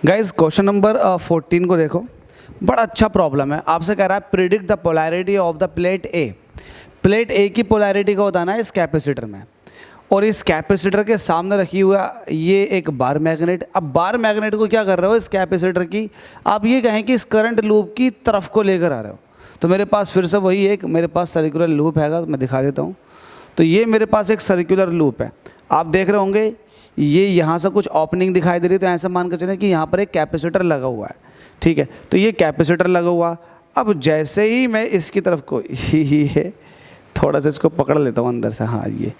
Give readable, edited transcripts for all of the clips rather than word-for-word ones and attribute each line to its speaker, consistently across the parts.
Speaker 1: Guys question number 14 को देखो, बड़ा अच्छा प्रॉब्लम है। आपसे कह रहा है predict the polarity of the plate A. Plate A की पोलैरिटी को बताना है इस कैपेसिटर में, और इस कैपेसिटर के सामने रखी हुआ ये एक बार मैग्नेट। अब बार मैग्नेट को क्या कर रहे हो, इस कैपेसिटर की आप ये कहें कि इस करंट लूप की तरफ को लेकर आ रहे हो। तो मेरे पास फिर से वही एक मेरे पास सर्कुलर लूप हैगा, मैं दिखा देता हूँ। तो ये मेरे पास एक सर्कुलर लूप है, आप देख रहे होंगे ये यहाँ से कुछ ओपनिंग दिखाई दे रही है। तो ऐसे मान कर चलें कि यहाँ पर एक कैपेसिटर लगा हुआ है, ठीक है। तो ये कैपेसिटर लगा हुआ, अब जैसे ही मैं इसकी तरफ को ये थोड़ा सा इसको पकड़ लेता हूँ अंदर से, हाँ ये,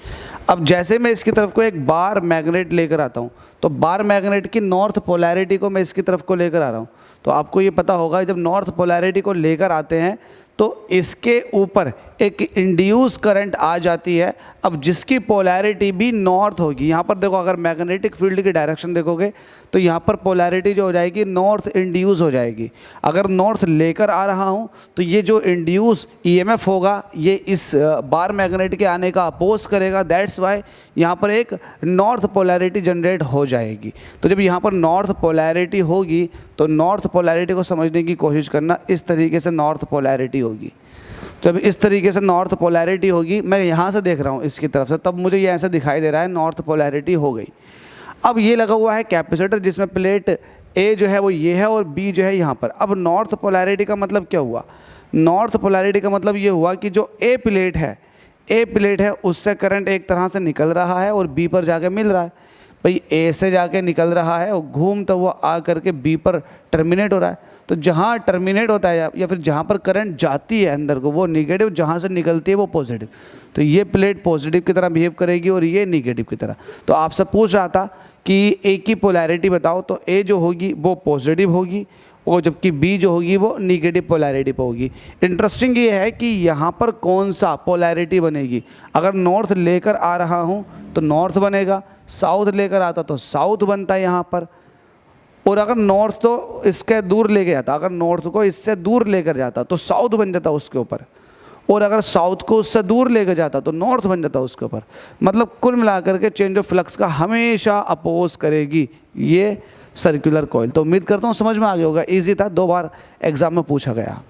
Speaker 1: अब जैसे मैं इसकी तरफ को एक बार मैग्नेट लेकर आता हूँ, तो बार मैग्नेट की नॉर्थ पोलैरिटी को मैं इसकी तरफ को लेकर आ रहा हूँ। तो आपको ये पता होगा जब नॉर्थ पोलैरिटी को लेकर आते हैं तो इसके ऊपर एक इंड्यूस करंट आ जाती है। अब जिसकी पोलैरिटी भी नॉर्थ होगी, यहाँ पर देखो अगर मैग्नेटिक फील्ड की डायरेक्शन देखोगे तो यहाँ पर पोलैरिटी जो हो जाएगी नॉर्थ इंड्यूस हो जाएगी। अगर नॉर्थ लेकर आ रहा हूँ तो ये जो इंड्यूस ईएमएफ होगा ये इस बार मैग्नेट के आने का अपोज करेगा। दैट्स वाई यहाँ पर एक नॉर्थ पोलैरिटी जनरेट हो जाएगी। तो जब यहाँ पर नॉर्थ पोलैरिटी होगी तो नॉर्थ पोलैरिटी को समझने की कोशिश करना, इस तरीके से नॉर्थ पोलैरिटी होगी। जब इस तरीके से नॉर्थ पोलैरिटी होगी, मैं यहाँ से देख रहा हूँ इसकी तरफ से, तब मुझे ये ऐसा दिखाई दे रहा है नॉर्थ पोलैरिटी हो गई। अब ये लगा हुआ है कैपेसिटर जिसमें प्लेट ए जो है वो ये है और बी जो है यहाँ पर। अब नॉर्थ पोलैरिटी का मतलब क्या हुआ, नॉर्थ पोलैरिटी का मतलब ये हुआ कि जो ए प्लेट है उससे करंट एक तरह से निकल रहा है और बी पर जाके मिल रहा है। भाई ए से जाके निकल रहा है और घूमता हुआ आ करके बी पर टर्मिनेट हो रहा है। तो जहाँ टर्मिनेट होता है या फिर जहाँ पर करंट जाती है अंदर को वो निगेटिव, जहाँ से निकलती है वो पॉजिटिव। तो ये प्लेट पॉजिटिव की तरह बिहेव करेगी और ये निगेटिव की तरह। तो आपसे पूछ रहा था कि ए की पोलैरिटी बताओ, तो ए जो होगी वो पॉजिटिव होगी और जबकि बी जो होगी वो निगेटिव पोलैरिटी पर होगी। इंटरेस्टिंग ये है कि यहाँ पर कौन सा पोलैरिटी बनेगी। अगर नॉर्थ लेकर आ रहा हूँ तो नॉर्थ बनेगा, साउथ लेकर आता तो साउथ बनता है यहाँ पर। और अगर नॉर्थ तो इसके दूर लेके जाता, अगर नॉर्थ को इससे दूर लेकर जाता तो साउथ बन जाता उसके ऊपर, और अगर साउथ को उससे दूर लेकर जाता तो नॉर्थ बन जाता उसके ऊपर। मतलब कुल मिलाकर के चेंज ऑफ फ्लक्स का हमेशा अपोज करेगी ये सर्कुलर कॉइल। तो उम्मीद करता हूँ समझ में आ गया होगा, ईजी था, 2 बार एग्जाम में पूछा गया।